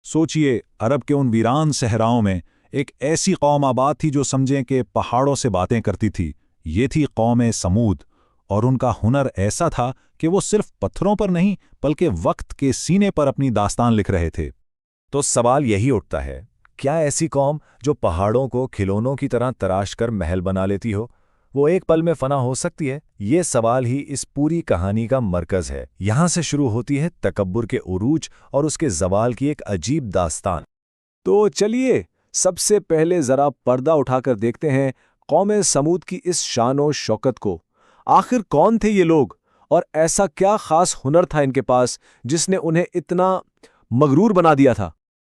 सोचिए, अरब के उन वीरान सहराओं में एक ऐसी कौम आबाद थी जो समझें कि पहाड़ों से बातें करती थी। ये थी कौम समूद, और उनका हुनर ऐसा था कि वो सिर्फ पत्थरों पर नहीं बल्कि वक्त के सीने पर अपनी दास्तान लिख रहे थे। तो सवाल यही उठता है, क्या ऐसी कौम जो पहाड़ों को खिलौनों की तरह तराश कर महल बना लेती हो, वो एक पल में फना हो सकती है? ये सवाल ही इस पूरी कहानी का मरकज है। यहाँ से शुरू होती है तकब्बुर के उरूज और उसके ज़वाल की एक अजीब दास्तान। तो चलिए सबसे पहले जरा पर्दा उठाकर देखते हैं कौम समूद की इस शान और शौकत को। आखिर कौन थे ये लोग, और ऐसा क्या खास हुनर था इनके पास जिसने उन्हें इतना मगरूर बना दिया था?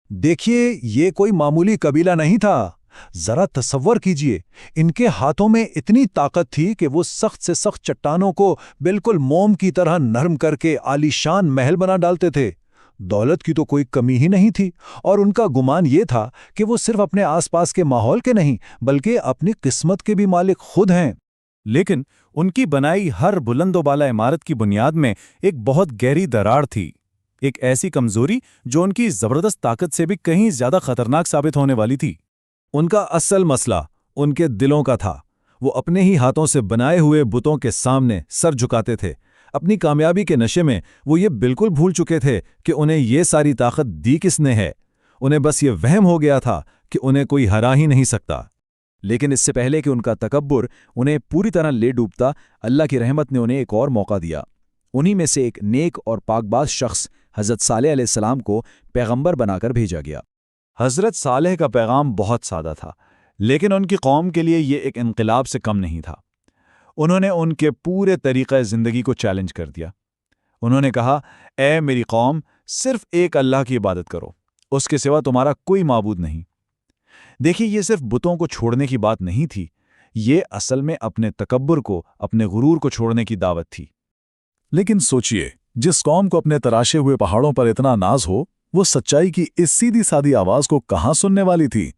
देखिए, ये कोई मामूली कबीला नहीं था। जरा तसव्वुर कीजिए, इनके हाथों में इतनी ताकत थी कि वो सख्त से सख्त चट्टानों को बिल्कुल मोम की तरह नरम करके आलीशान महल बना डालते थे। दौलत की तो कोई कमी ही नहीं थी, और उनका गुमान ये था कि वो सिर्फ अपने आसपास के माहौल के नहीं बल्कि अपनी किस्मत के भी मालिक खुद हैं। लेकिन उनकी बनाई हर बुलंदोबाला इमारत की बुनियाद में एक बहुत गहरी दरार थी, एक ऐसी कमजोरी जो उनकी जबरदस्त ताकत से भी कहीं ज्यादा खतरनाक साबित होने वाली थी। उनका असल मसला उनके दिलों का था। वो अपने ही हाथों से बनाए हुए बुतों के सामने सर झुकाते थे। अपनी कामयाबी के नशे में वो ये बिल्कुल भूल चुके थे कि उन्हें ये सारी ताकत दी किसने है। उन्हें बस ये वहम हो गया था कि उन्हें कोई हरा ही नहीं सकता। लेकिन इससे पहले कि उनका तकब्बुर उन्हें पूरी तरह ले डूबता, अल्लाह की रहमत ने उन्हें एक और मौका दिया। उन्हीं में से एक नेक और पाकबाज शख्स हज़रत सालेह अलैहिस्सलाम को पैगंबर बनाकर भेजा गया। हज़रत सालेह का पैगाम बहुत सादा था, लेकिन उनकी कौम के लिए ये एक इनकलाब से कम नहीं था। उन्होंने उनके पूरे तरीक़े ज़िंदगी को चैलेंज कर दिया। उन्होंने कहा, ए मेरी कौम, सिर्फ एक अल्लाह की इबादत करो, उसके सिवा तुम्हारा कोई माबूद नहीं। देखिए, ये सिर्फ बुतों को छोड़ने की बात नहीं थी, ये असल में अपने तकब्बुर को, अपने गुरूर को छोड़ने की दावत थी। लेकिन सोचिए, जिस कौम को अपने तराशे हुए पहाड़ों पर इतना नाज हो, वो सच्चाई की इस सीधी सादी आवाज को कहाँ सुनने वाली थी?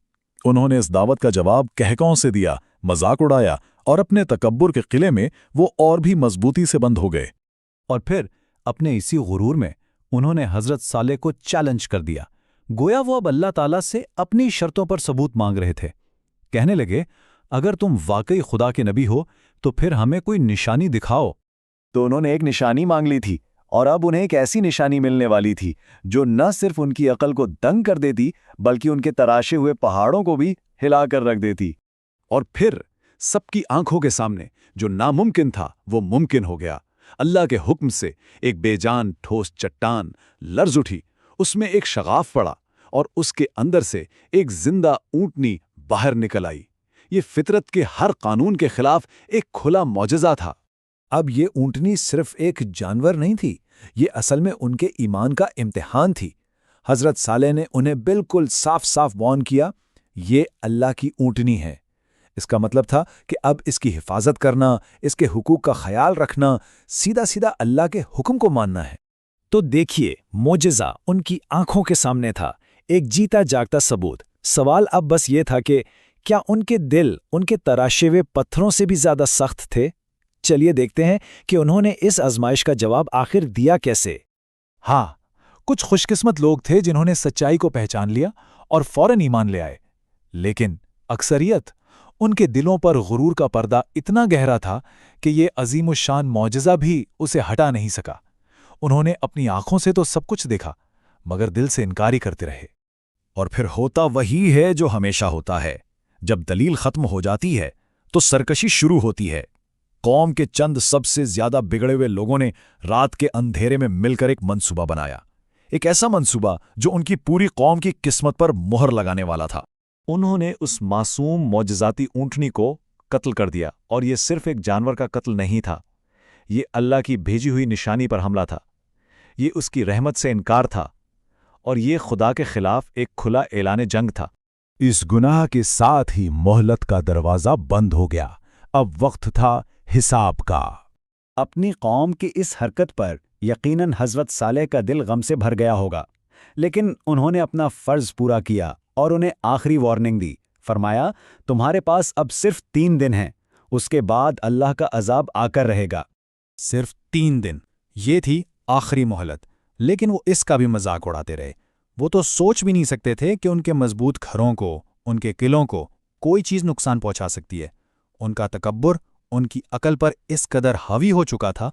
उन्होंने इस दावत का जवाब कहकों से दिया, मजाक उड़ाया, और अपने तकब्बुर के किले में वो और भी मजबूती से बंद हो गए। और फिर अपने इसी गुरूर में उन्होंने हज़रत सालेह को चैलेंज कर दिया। गोया वो अब अल्लाह ताला से अपनी शर्तों पर सबूत मांग रहे थे। कहने लगे, अगर तुम वाकई खुदा के नबी हो तो फिर हमें कोई निशानी दिखाओ। तो उन्होंने एक निशानी मांग ली थी, और अब उन्हें एक ऐसी निशानी मिलने वाली थी जो न सिर्फ उनकी अकल को दंग कर देती बल्कि उनके तराशे हुए पहाड़ों को भी हिला कर रख देती। और फिर सबकी आंखों के सामने जो नामुमकिन था वो मुमकिन हो गया। अल्लाह के हुक्म से एक बेजान ठोस चट्टान लर्ज उठी, उसमें एक शगाफ पड़ा और उसके अंदर से एक जिंदा ऊंटनी बाहर निकल आई। ये फितरत के हर कानून के खिलाफ एक खुला मौजज़ा था। अब ये ऊंटनी सिर्फ एक जानवर नहीं थी, ये असल में उनके ईमान का इम्तिहान थी। हज़रत सालेह ने उन्हें बिल्कुल साफ साफ वार्न किया, ये अल्लाह की ऊंटनी है। इसका मतलब था कि अब इसकी हिफाजत करना, इसके हुकूक का ख्याल रखना, सीधा सीधा अल्लाह के हुक्म को मानना है। तो देखिए, मोजज़ा उनकी आंखों के सामने था, एक जीता जागता सबूत। सवाल अब बस ये था कि क्या उनके दिल उनके तराशे हुए पत्थरों से भी ज्यादा सख्त थे? चलिए देखते हैं कि उन्होंने इस आजमाइश का जवाब आखिर दिया कैसे। हाँ, कुछ खुशकिस्मत लोग थे जिन्होंने सच्चाई को पहचान लिया और फौरन ईमान ले आए, लेकिन अक्सरियत, उनके दिलों पर गुरूर का पर्दा इतना गहरा था कि ये अजीमुशान मौजज़ा भी उसे हटा नहीं सका। उन्होंने अपनी आंखों से तो सब कुछ देखा, मगर दिल से इनकार ही करते रहे। और फिर होता वही है जो हमेशा होता है, जब दलील खत्म हो जाती है तो सरकशी शुरू होती है। कौम के चंद सबसे ज्यादा बिगड़े हुए लोगों ने रात के अंधेरे में मिलकर एक मंसूबा बनाया, एक ऐसा मंसूबा जो उनकी पूरी कौम की किस्मत पर मुहर लगाने वाला था। उन्होंने उस मासूम मौजज़ाती ऊंटनी को कत्ल कर दिया, और ये सिर्फ एक जानवर का कत्ल नहीं था, ये अल्लाह की भेजी हुई निशानी पर हमला था, ये उसकी रहमत से इनकार था, और ये खुदा के खिलाफ एक खुला ऐलान जंग था। इस गुनाह के साथ ही मोहलत का दरवाज़ा बंद हो गया। अब वक्त था हिसाब का। अपनी कौम की इस हरकत पर यकीनन हज़रत सालेह का दिल गम से भर गया होगा, लेकिन उन्होंने अपना फ़र्ज़ पूरा किया और उन्हें आखिरी वार्निंग दी। फरमाया, तुम्हारे पास अब सिर्फ 3 दिन हैं, उसके बाद अल्लाह का अजाब आकर रहेगा। सिर्फ 3 दिन, ये थी आखिरी मोहलत, लेकिन वो इसका भी मजाक उड़ाते रहे। वो तो सोच भी नहीं सकते थे कि उनके मजबूत घरों को, उनके किलों को कोई चीज़ नुकसान पहुंचा सकती है। उनका तकब्बुर उनकी अकल पर इस कदर हावी हो चुका था।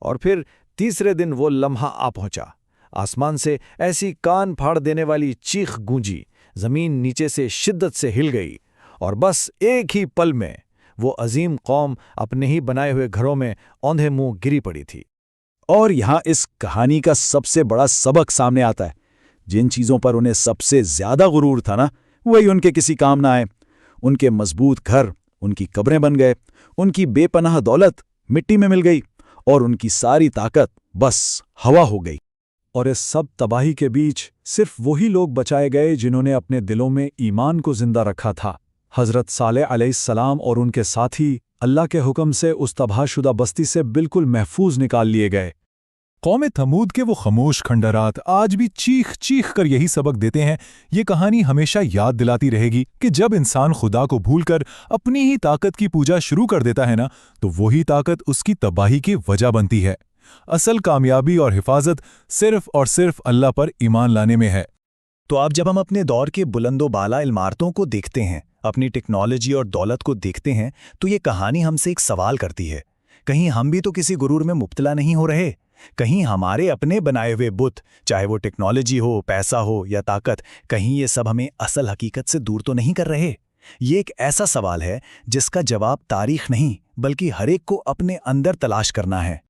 और फिर तीसरे दिन वो लम्हा आ पहुंचा। आसमान से ऐसी कान फाड़ देने वाली चीख गूंजी, जमीन नीचे से शिद्दत से हिल गई, और बस एक ही पल में वो अजीम कौम अपने ही बनाए हुए घरों में औंधे मुंह गिरी पड़ी थी। और यहाँ इस कहानी का सबसे बड़ा सबक सामने आता है। जिन चीज़ों पर उन्हें सबसे ज्यादा गुरूर था ना, वही उनके किसी काम ना आए। उनके मजबूत घर उनकी कब्रें बन गए, उनकी बेपनाह दौलत मिट्टी में मिल गई, और उनकी सारी ताकत बस हवा हो गई। और इस सब तबाही के बीच सिर्फ वही लोग बचाए गए जिन्होंने अपने दिलों में ईमान को जिंदा रखा था। हजरत सालेह अलैहिस्सलाम और उनके साथी अल्लाह के हुक्म से उस तबाहशुदा बस्ती से बिल्कुल महफूज निकाल लिए गए। कौम थमूद के वो खामोश खंडरात आज भी चीख चीख कर यही सबक देते हैं। ये कहानी हमेशा याद दिलाती रहेगी कि जब इंसान खुदा को भूलकर अपनी ही ताकत की पूजा शुरू कर देता है ना, तो वही ताकत उसकी तबाही की वजह बनती है। असल कामयाबी और हिफाजत सिर्फ और सिर्फ अल्लाह पर ईमान लाने में है। तो अब जब हम अपने दौर के बुलंदो-बाला इमारतों को देखते हैं, अपनी टेक्नोलॉजी और दौलत को देखते हैं, तो ये कहानी हमसे एक सवाल करती है, कहीं हम भी तो किसी गुरूर में मुब्तला नहीं हो रहे? कहीं हमारे अपने बनाए हुए बुत, चाहे वो टेक्नोलॉजी हो, पैसा हो या ताकत, कहीं ये सब हमें असल हकीकत से दूर तो नहीं कर रहे? ये एक ऐसा सवाल है जिसका जवाब तारीख नहीं, बल्कि हर एक को अपने अंदर तलाश करना है।